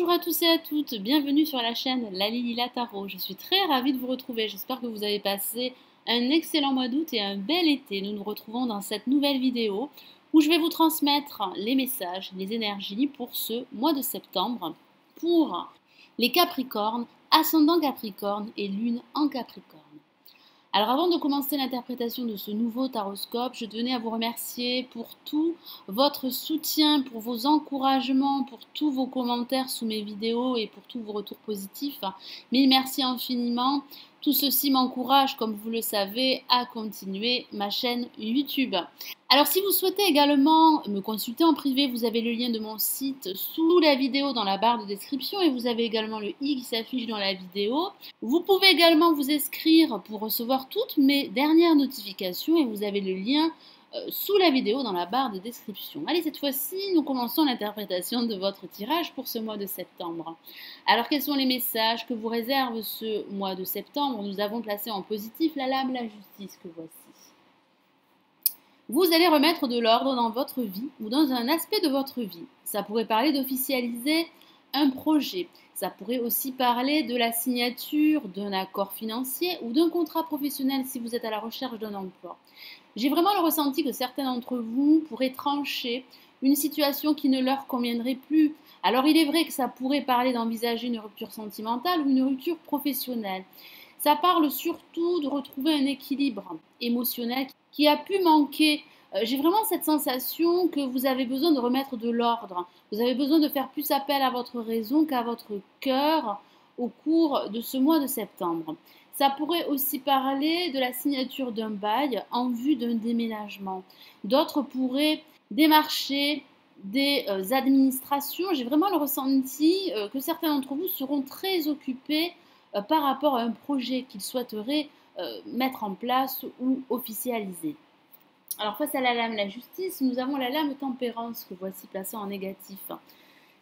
Bonjour à tous et à toutes, bienvenue sur la chaîne Lalilila Tarot. Je suis très ravie de vous retrouver, j'espère que vous avez passé un excellent mois d'août et un bel été. Nous nous retrouvons dans cette nouvelle vidéo où je vais vous transmettre les messages, les énergies pour ce mois de septembre pour les Capricornes, ascendant Capricorne et lune en Capricorne. Alors avant de commencer l'interprétation de ce nouveau taroscope, je tenais à vous remercier pour tout votre soutien, pour vos encouragements, pour tous vos commentaires sous mes vidéos et pour tous vos retours positifs. Mille merci infiniment. Tout ceci m'encourage, comme vous le savez, à continuer ma chaîne YouTube. Alors si vous souhaitez également me consulter en privé, vous avez le lien de mon site sous la vidéo dans la barre de description et vous avez également le i qui s'affiche dans la vidéo. Vous pouvez également vous inscrire pour recevoir toutes mes dernières notifications et vous avez le lien sous la vidéo dans la barre de description. Allez, cette fois-ci, nous commençons l'interprétation de votre tirage pour ce mois de septembre. Alors, quels sont les messages que vous réserve ce mois de septembre? Nous avons placé en positif la lame, la justice que voici. Vous allez remettre de l'ordre dans votre vie ou dans un aspect de votre vie. Ça pourrait parler d'officialiser un projet. Ça pourrait aussi parler de la signature d'un accord financier ou d'un contrat professionnel si vous êtes à la recherche d'un emploi. J'ai vraiment le ressenti que certains d'entre vous pourraient trancher une situation qui ne leur conviendrait plus. Alors il est vrai que ça pourrait parler d'envisager une rupture sentimentale ou une rupture professionnelle. Ça parle surtout de retrouver un équilibre émotionnel qui a pu manquer. J'ai vraiment cette sensation que vous avez besoin de remettre de l'ordre. Vous avez besoin de faire plus appel à votre raison qu'à votre cœur au cours de ce mois de septembre. Ça pourrait aussi parler de la signature d'un bail en vue d'un déménagement. D'autres pourraient démarcher des administrations. J'ai vraiment le ressenti que certains d'entre vous seront très occupés par rapport à un projet qu'ils souhaiteraient mettre en place ou officialiser. Alors face à la lame la justice, nous avons la lame tempérance que voici placée en négatif.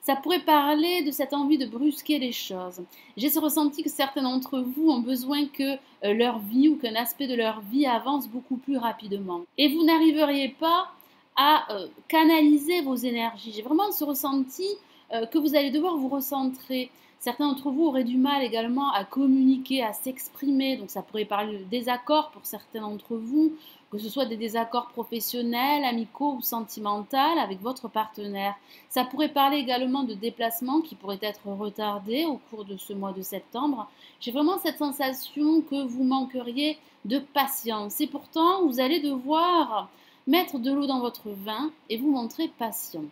Ça pourrait parler de cette envie de brusquer les choses. J'ai ce ressenti que certains d'entre vous ont besoin que leur vie ou qu'un aspect de leur vie avance beaucoup plus rapidement. Et vous n'arriveriez pas à canaliser vos énergies. J'ai vraiment ce ressenti que vous allez devoir vous recentrer. Certains d'entre vous auraient du mal également à communiquer, à s'exprimer. Donc ça pourrait parler de désaccords pour certains d'entre vous, que ce soit des désaccords professionnels, amicaux ou sentimentaux avec votre partenaire. Ça pourrait parler également de déplacements qui pourraient être retardés au cours de ce mois de septembre. J'ai vraiment cette sensation que vous manqueriez de patience. Et pourtant, vous allez devoir mettre de l'eau dans votre vin et vous montrer patient.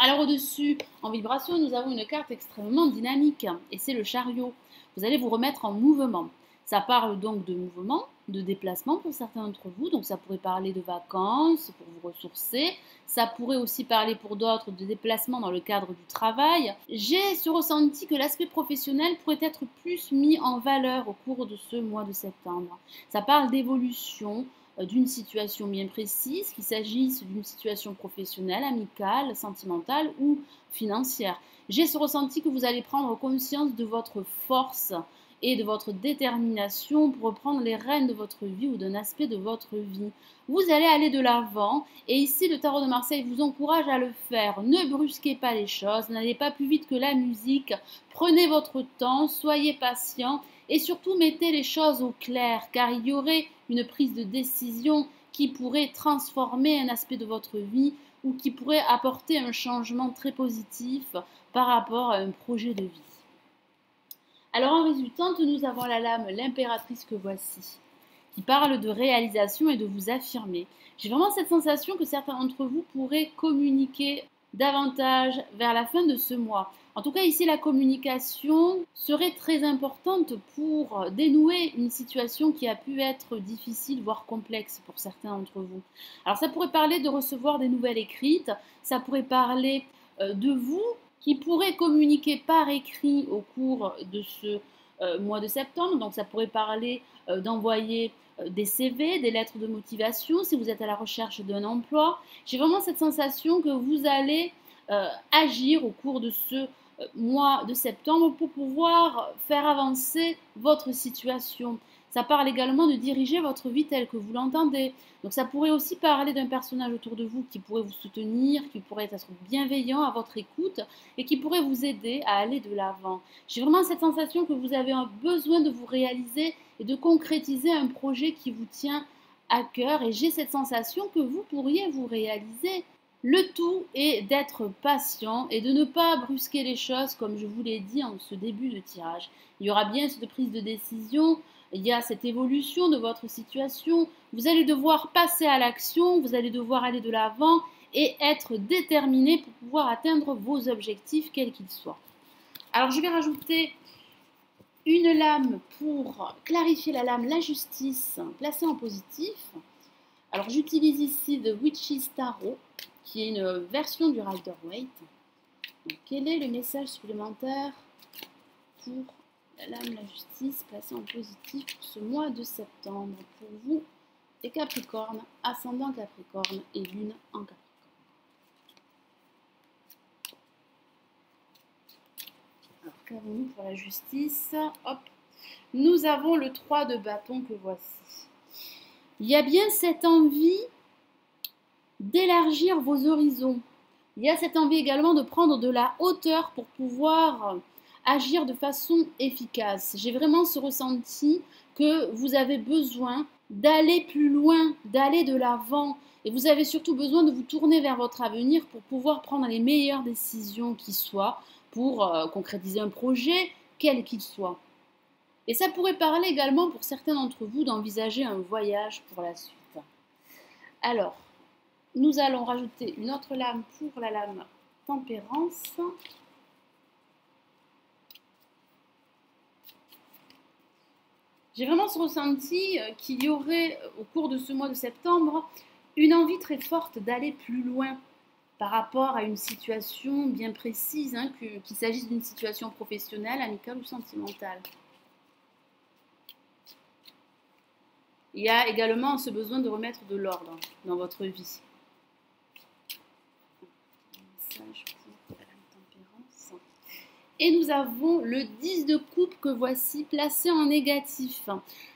Alors au-dessus, en vibration, nous avons une carte extrêmement dynamique et c'est le chariot. Vous allez vous remettre en mouvement. Ça parle donc de mouvement, de déplacement pour certains d'entre vous. Donc ça pourrait parler de vacances pour vous ressourcer. Ça pourrait aussi parler pour d'autres de déplacement dans le cadre du travail. J'ai ce ressenti que l'aspect professionnel pourrait être plus mis en valeur au cours de ce mois de septembre. Ça parle d'évolution, d'une situation bien précise, qu'il s'agisse d'une situation professionnelle, amicale, sentimentale ou financière. J'ai ce ressenti que vous allez prendre conscience de votre force et de votre détermination pour reprendre les rênes de votre vie ou d'un aspect de votre vie. Vous allez aller de l'avant et ici le tarot de Marseille vous encourage à le faire. Ne brusquez pas les choses, n'allez pas plus vite que la musique, prenez votre temps, soyez patient et surtout mettez les choses au clair car il y aurait une prise de décision qui pourrait transformer un aspect de votre vie ou qui pourrait apporter un changement très positif par rapport à un projet de vie. Alors en résultante, nous avons la lame l'impératrice que voici, qui parle de réalisation et de vous affirmer. J'ai vraiment cette sensation que certains d'entre vous pourraient communiquer davantage vers la fin de ce mois. En tout cas, ici, la communication serait très importante pour dénouer une situation qui a pu être difficile, voire complexe pour certains d'entre vous. Alors, ça pourrait parler de recevoir des nouvelles écrites, ça pourrait parler de vous qui pourrait communiquer par écrit au cours de ce mois de septembre. Donc, ça pourrait parler d'envoyer des CV, des lettres de motivation si vous êtes à la recherche d'un emploi. J'ai vraiment cette sensation que vous allez agir au cours de ce mois de septembre pour pouvoir faire avancer votre situation. Ça parle également de diriger votre vie telle que vous l'entendez. Donc ça pourrait aussi parler d'un personnage autour de vous qui pourrait vous soutenir, qui pourrait être bienveillant à votre écoute et qui pourrait vous aider à aller de l'avant. J'ai vraiment cette sensation que vous avez besoin de vous réaliser et de concrétiser un projet qui vous tient à cœur, et j'ai cette sensation que vous pourriez vous réaliser. Le tout est d'être patient et de ne pas brusquer les choses comme je vous l'ai dit en ce début de tirage. Il y aura bien cette prise de décision, il y a cette évolution de votre situation, vous allez devoir passer à l'action, vous allez devoir aller de l'avant et être déterminé pour pouvoir atteindre vos objectifs quels qu'ils soient. Alors je vais rajouter une lame pour clarifier la lame, la justice, placée en positif. Alors j'utilise ici The Witch's Tarot, qui est une version du Rider-Waite. Donc, quel est le message supplémentaire pour la lame, la justice, placée en positif pour ce mois de septembre, pour vous, les Capricornes, ascendant Capricorne et lune en Capricorne. Alors, qu'avons-nous pour la justice? Hop, nous avons le 3 de bâton que voici. Il y a bien cette envie d'élargir vos horizons. Il y a cette envie également de prendre de la hauteur pour pouvoir agir de façon efficace. J'ai vraiment ce ressenti que vous avez besoin d'aller plus loin, d'aller de l'avant. Et vous avez surtout besoin de vous tourner vers votre avenir pour pouvoir prendre les meilleures décisions qui soient pour concrétiser un projet, quel qu'il soit. Et ça pourrait parler également pour certains d'entre vous d'envisager un voyage pour la suite. Alors, nous allons rajouter une autre lame pour la lame tempérance. J'ai vraiment ce ressenti qu'il y aurait au cours de ce mois de septembre une envie très forte d'aller plus loin par rapport à une situation bien précise, qu'il s'agisse d'une situation professionnelle, amicale ou sentimentale. Il y a également ce besoin de remettre de l'ordre dans votre vie. Et nous avons le 10 de coupe que voici placé en négatif.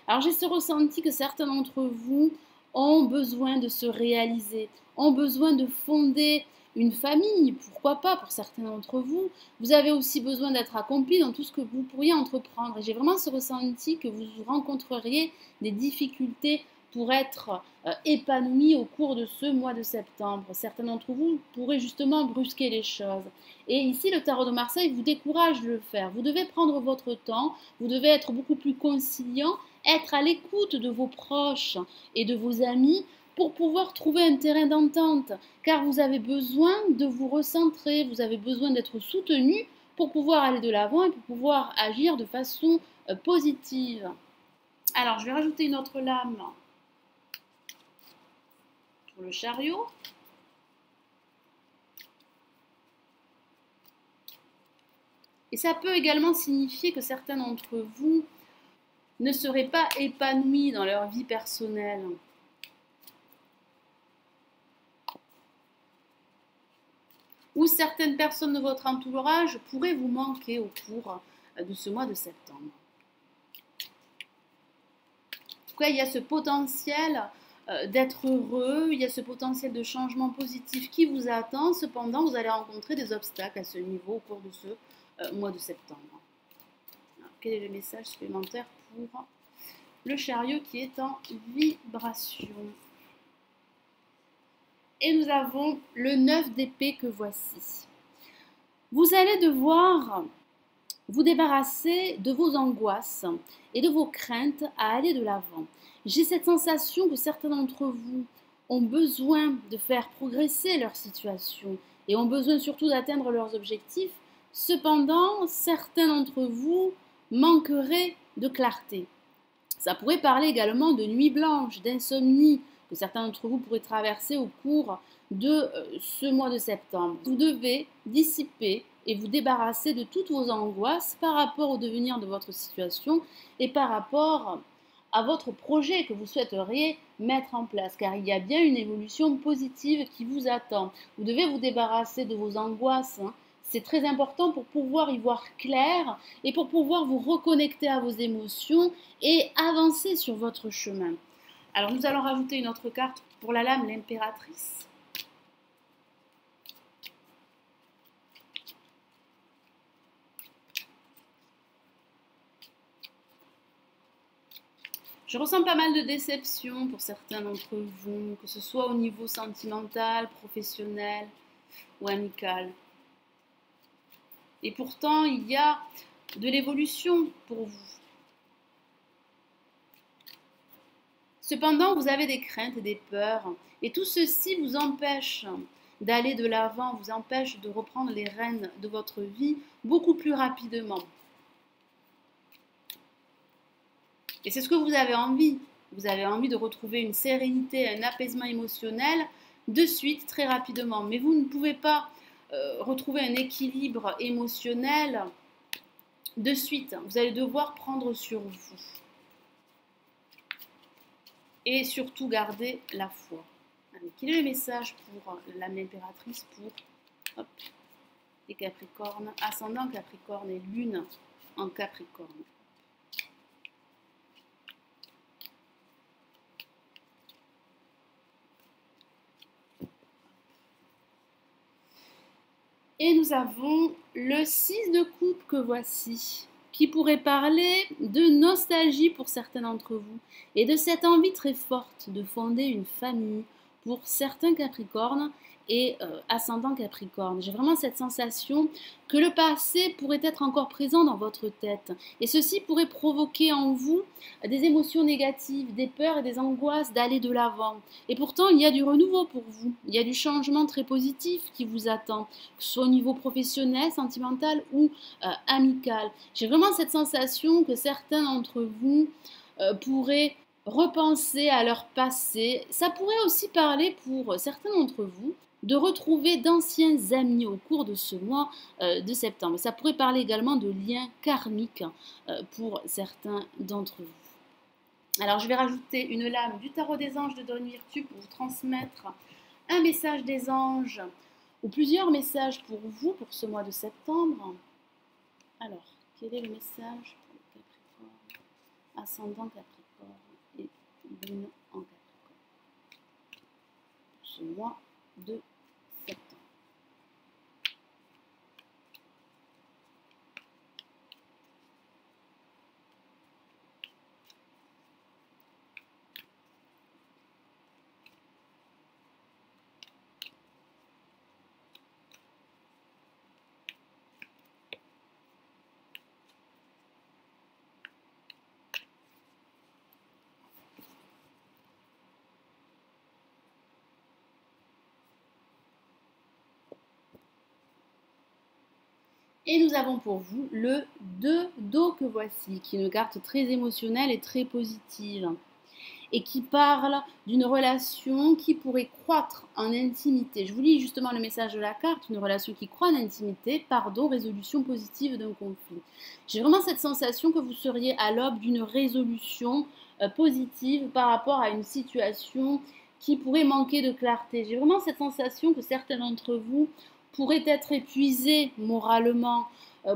Alors j'ai ce ressenti que certains d'entre vous ont besoin de se réaliser, ont besoin de fonder une famille, pourquoi pas pour certains d'entre vous. Vous avez aussi besoin d'être accompli dans tout ce que vous pourriez entreprendre. Et j'ai vraiment ce ressenti que vous rencontreriez des difficultés pour être épanoui au cours de ce mois de septembre. Certains d'entre vous pourraient justement brusquer les choses. Et ici, le tarot de Marseille vous décourage de le faire. Vous devez prendre votre temps, vous devez être beaucoup plus conciliant, être à l'écoute de vos proches et de vos amis pour pouvoir trouver un terrain d'entente. Car vous avez besoin de vous recentrer, vous avez besoin d'être soutenu pour pouvoir aller de l'avant et pour pouvoir agir de façon positive. Alors, je vais rajouter une autre lame pour le chariot. Et ça peut également signifier que certains d'entre vous ne seraient pas épanouis dans leur vie personnelle. Ou certaines personnes de votre entourage pourraient vous manquer au cours de ce mois de septembre. En tout cas, il y a ce potentiel d'être heureux, il y a ce potentiel de changement positif qui vous attend. Cependant, vous allez rencontrer des obstacles à ce niveau au cours de ce mois de septembre. Alors, quel est le message supplémentaire pour le chariot qui est en vibration? Et nous avons le 9 d'épée que voici. Vous allez devoir vous débarrasser de vos angoisses et de vos craintes à aller de l'avant. J'ai cette sensation que certains d'entre vous ont besoin de faire progresser leur situation et ont besoin surtout d'atteindre leurs objectifs. Cependant, certains d'entre vous manqueraient de clarté. Ça pourrait parler également de nuit blanche, d'insomnie, que certains d'entre vous pourraient traverser au cours de ce mois de septembre. Vous devez dissiper et vous débarrasser de toutes vos angoisses par rapport au devenir de votre situation et par rapport à votre projet que vous souhaiteriez mettre en place, car il y a bien une évolution positive qui vous attend. Vous devez vous débarrasser de vos angoisses, C'est très important pour pouvoir y voir clair et pour pouvoir vous reconnecter à vos émotions et avancer sur votre chemin. Alors nous allons rajouter une autre carte pour la lame, l'impératrice. Je ressens pas mal de déception pour certains d'entre vous, que ce soit au niveau sentimental, professionnel ou amical. Et pourtant, il y a de l'évolution pour vous. Cependant, vous avez des craintes et des peurs, et tout ceci vous empêche d'aller de l'avant, vous empêche de reprendre les rênes de votre vie beaucoup plus rapidement. Et c'est ce que vous avez envie. Vous avez envie de retrouver une sérénité, un apaisement émotionnel de suite, très rapidement. Mais vous ne pouvez pas retrouver un équilibre émotionnel de suite. Vous allez devoir prendre sur vous. Et surtout garder la foi. Alors, quel est le message pour l'âme impératrice, pour les Capricornes, ascendant Capricorne et lune en Capricorne? Et nous avons le 6 de coupe que voici, qui pourrait parler de nostalgie pour certains d'entre vous et de cette envie très forte de fonder une famille pour certains Capricornes et ascendant Capricorne. J'ai vraiment cette sensation que le passé pourrait être encore présent dans votre tête et ceci pourrait provoquer en vous des émotions négatives, des peurs et des angoisses d'aller de l'avant. Et pourtant, il y a du renouveau pour vous, il y a du changement très positif qui vous attend, que ce soit au niveau professionnel, sentimental ou amical. J'ai vraiment cette sensation que certains d'entre vous pourraient repenser à leur passé. Ça pourrait aussi parler pour certains d'entre vous de retrouver d'anciens amis au cours de ce mois de septembre. Ça pourrait parler également de liens karmiques pour certains d'entre vous. Alors je vais rajouter une lame du tarot des anges de Dorine Virtue pour vous transmettre un message des anges ou plusieurs messages pour vous pour ce mois de septembre. Alors, quel est le message pour le Capricorne, ascendant Capricorne et lune en Capricorne pour ce mois de septembre? Et nous avons pour vous le 2 d'eau que voici, qui est une carte très émotionnelle et très positive, et qui parle d'une relation qui pourrait croître en intimité. Je vous lis justement le message de la carte, une relation qui croît en intimité, pardon, résolution positive d'un conflit. J'ai vraiment cette sensation que vous seriez à l'aube d'une résolution positive par rapport à une situation qui pourrait manquer de clarté. J'ai vraiment cette sensation que certains d'entre vous pourraient être épuisés moralement,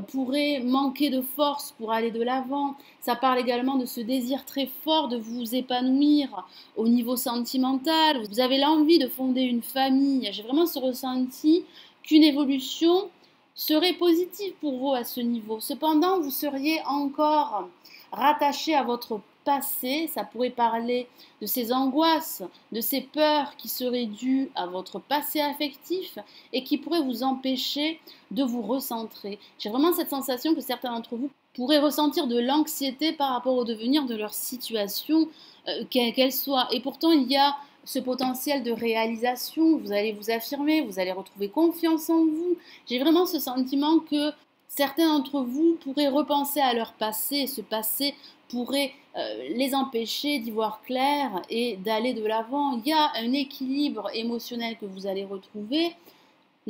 pourraient manquer de force pour aller de l'avant. Ça parle également de ce désir très fort de vous épanouir au niveau sentimental. Vous avez l'envie de fonder une famille. J'ai vraiment ce ressenti qu'une évolution serait positive pour vous à ce niveau. Cependant, vous seriez encore rattaché à votre passé. Ça pourrait parler de ces angoisses, de ces peurs qui seraient dues à votre passé affectif et qui pourraient vous empêcher de vous recentrer. J'ai vraiment cette sensation que certains d'entre vous pourraient ressentir de l'anxiété par rapport au devenir de leur situation, quelle qu'elle soit. Et pourtant, il y a ce potentiel de réalisation, vous allez vous affirmer, vous allez retrouver confiance en vous. J'ai vraiment ce sentiment que certains d'entre vous pourraient repenser à leur passé et ce passé pourrait les empêcher d'y voir clair et d'aller de l'avant. Il y a un équilibre émotionnel que vous allez retrouver.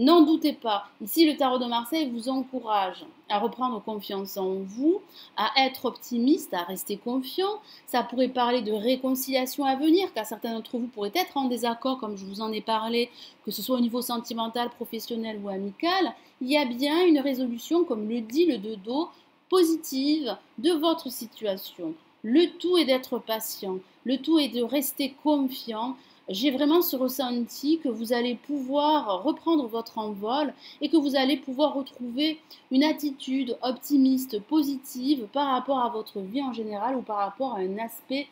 N'en doutez pas, ici le tarot de Marseille vous encourage à reprendre confiance en vous, à être optimiste, à rester confiant. Ça pourrait parler de réconciliation à venir, car certains d'entre vous pourraient être en désaccord, comme je vous en ai parlé, que ce soit au niveau sentimental, professionnel ou amical. Il y a bien une résolution, comme le dit le dodo, positive de votre situation. Le tout est d'être patient, le tout est de rester confiant. J'ai vraiment ce ressenti que vous allez pouvoir reprendre votre envol et que vous allez pouvoir retrouver une attitude optimiste, positive par rapport à votre vie en général ou par rapport à un aspect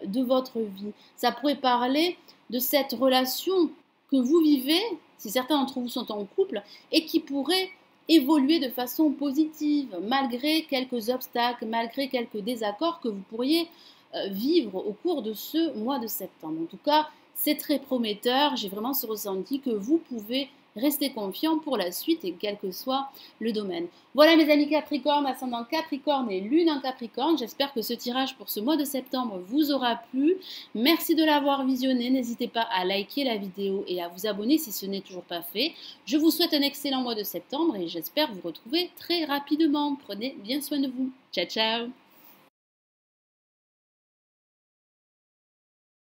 de votre vie. Ça pourrait parler de cette relation que vous vivez, si certains d'entre vous sont en couple, et qui pourrait évoluer de façon positive, malgré quelques obstacles, malgré quelques désaccords que vous pourriez vivre au cours de ce mois de septembre. En tout cas, c'est très prometteur. J'ai vraiment ce ressenti que vous pouvez rester confiant pour la suite et quel que soit le domaine. Voilà mes amis Capricorne, ascendant Capricorne et lune en Capricorne. J'espère que ce tirage pour ce mois de septembre vous aura plu. Merci de l'avoir visionné. N'hésitez pas à liker la vidéo et à vous abonner si ce n'est toujours pas fait. Je vous souhaite un excellent mois de septembre et j'espère vous retrouver très rapidement. Prenez bien soin de vous. Ciao, ciao!